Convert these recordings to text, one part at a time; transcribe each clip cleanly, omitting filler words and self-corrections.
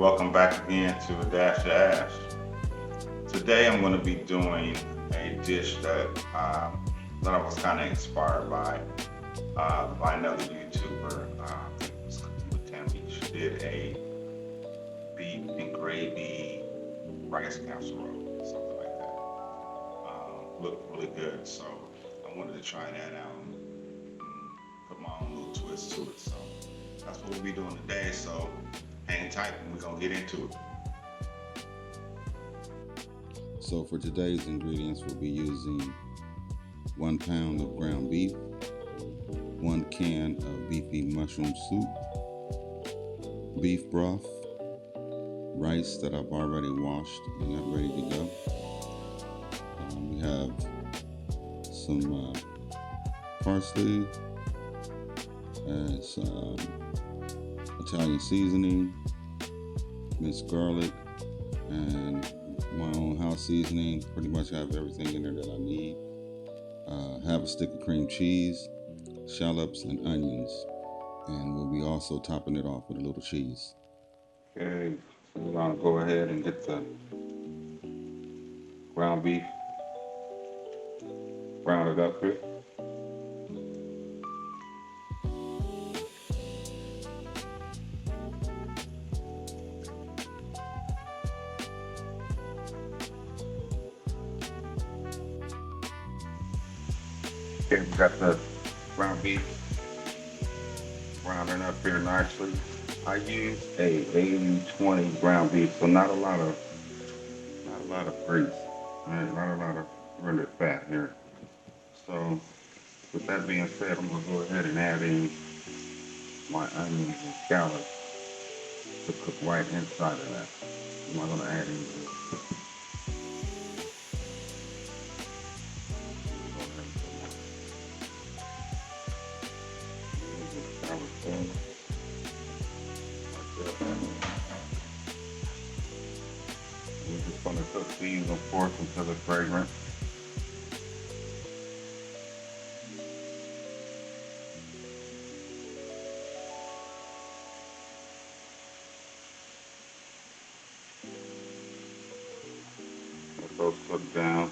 welcome back again to A Dash of Ash. Today I'm going to be doing a dish that I was kind of inspired by another YouTuber. I think it was Cooking with Tammy. She did a beef and gravy rice casserole, something like that. Looked really good, so I wanted to try that out and put my own little twist to it. So that's what we'll be doing today. So hang tight and we're gonna get into it. So for today's ingredients, we'll be using 1 pound of ground beef, 1 can of beefy mushroom soup, beef broth, rice that I've already washed and got ready to go. We have some parsley, and some Italian seasoning, minced garlic, and my own house seasoning. Pretty much have everything in there that I need. Have a stick of cream cheese, shallots, and onions, and we'll be also topping it off with a little cheese. Okay, so we're gonna go ahead and get the ground beef rounded up here. Okay, we got the ground beef rounding up here nicely. I use a 80-20 ground beef, so not a lot of grease, right? Not a lot of really fat here. So with that being said, I'm gonna go ahead and add in my onions and scallops to cook right inside of that. I'm not gonna add any. We're just gonna cook these, of course, until they're fragrant. Let those cook down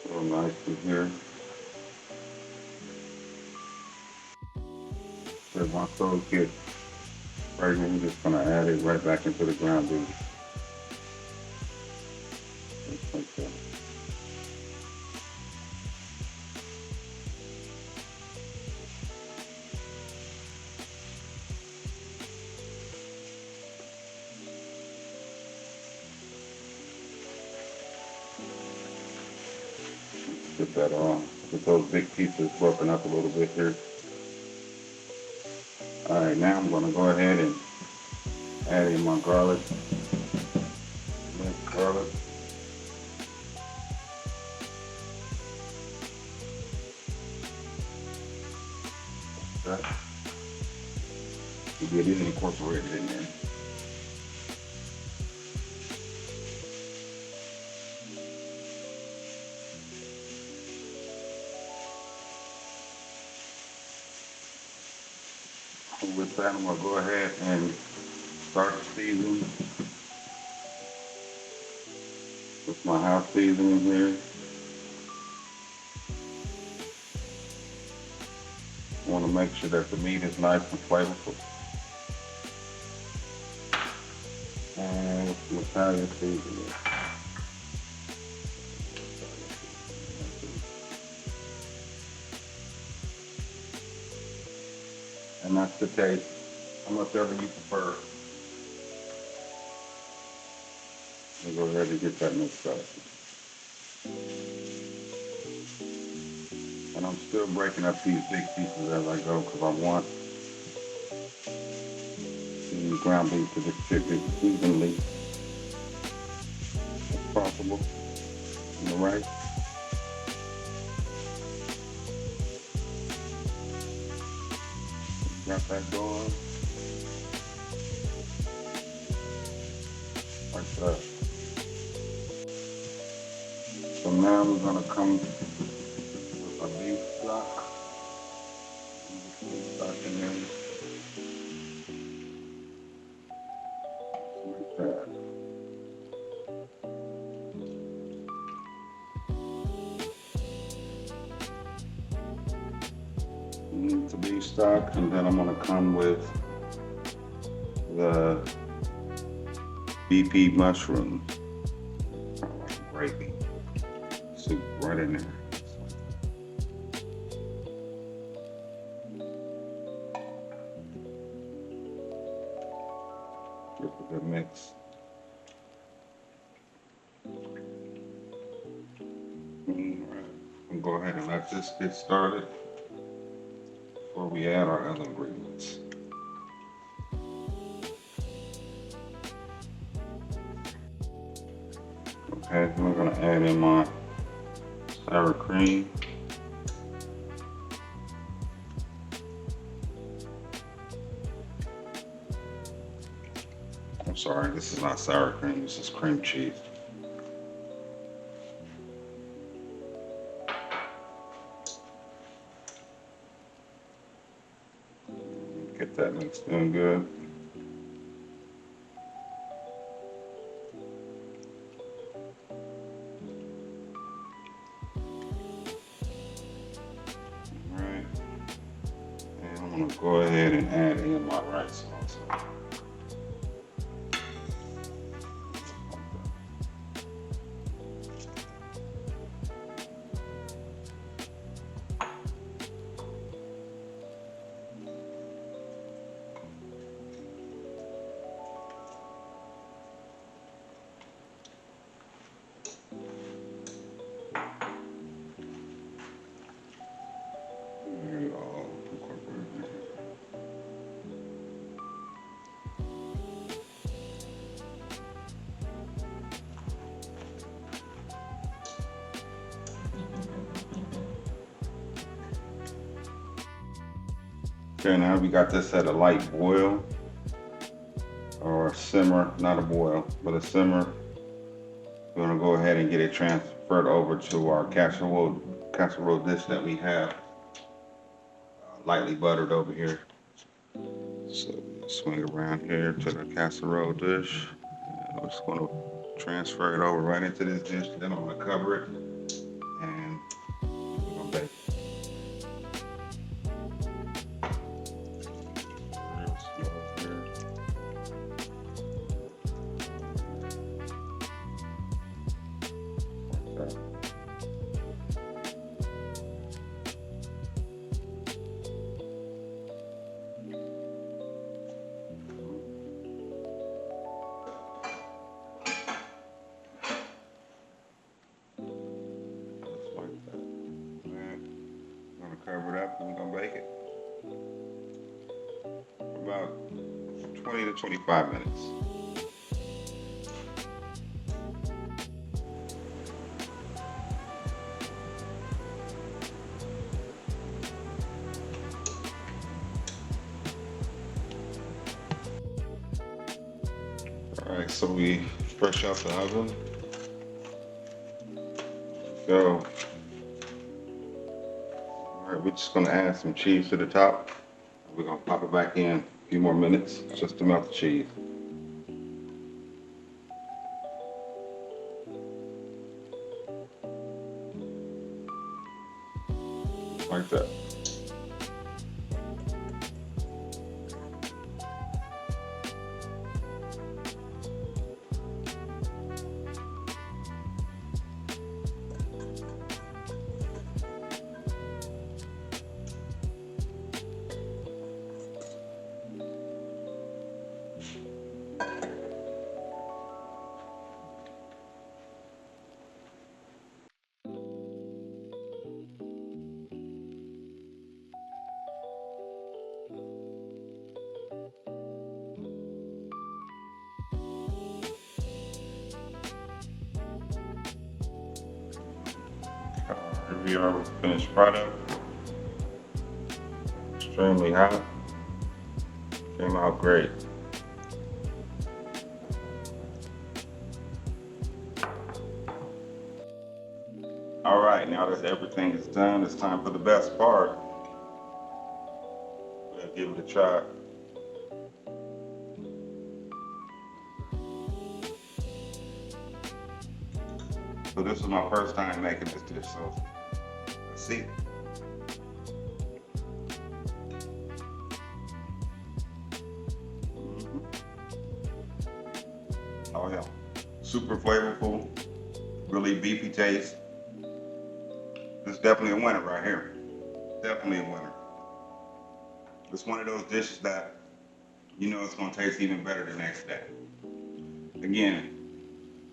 real nicely here. Then once those get fragrant, we're just gonna add it right back into the ground beef. Just like that. Get that on. Get those big pieces broken up a little bit here. Alright, now I'm gonna go ahead and add in my garlic. Minced garlic. That. You get it incorporated in there. With that, I'm gonna go ahead and start seasoning with my house seasoning here. I want to make sure that the meat is nice and flavorful. And some Italian seasoning. And that's the taste, how much ever you prefer. I'll go ahead and get that mixed up. And I'm still breaking up these big pieces as I go because I want the ground beef to distribute evenly as possible in the rice. Got that going. Like that. So now we're gonna come with our beef stock. Beef stock in there. that. The beef stock, and then I'm gonna come with the Beefy Mushroom. Gravy. Soup right in there. Give it a good mix. Alright, we'll go ahead and let this get started before we add our other ingredients. Okay, I'm gonna add in my sour cream. I'm sorry, this is not sour cream, this is cream cheese. Get that mixed in good. Alright, and I'm gonna go ahead and add in my rice also. Okay, now we got this at a light boil or a simmer, not a boil, but a simmer. We're gonna go ahead and get it transferred over to our casserole dish that we have lightly buttered over here. So swing around here to the casserole dish. And I'm just gonna transfer it over right into this dish. Then I'm gonna cover it and we're gonna bake. Real slow here. Like that. Cover it up and we're gonna bake it for about 20 to 25 minutes. All right, so we fresh out the oven. Go. Alright, we're just gonna add some cheese to the top. We're gonna pop it back in a few more minutes just to melt the cheese. Like that. Here we are with the finished product. Extremely hot. Came out great. All right, now that everything is done, it's time for the best part. We'll give it a try. So this was my first time making this dish, so let's see. Mhm. Oh yeah, super flavorful, really beefy taste. This is definitely a winner right here. Definitely a winner. It's one of those dishes that you know it's gonna taste even better the next day. Again,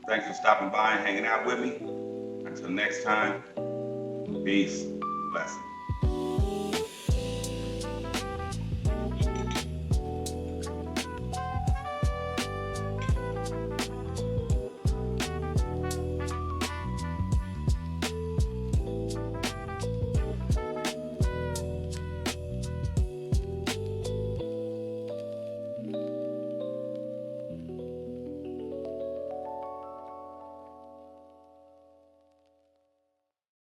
thanks for stopping by and hanging out with me. Until next time, peace, blessings.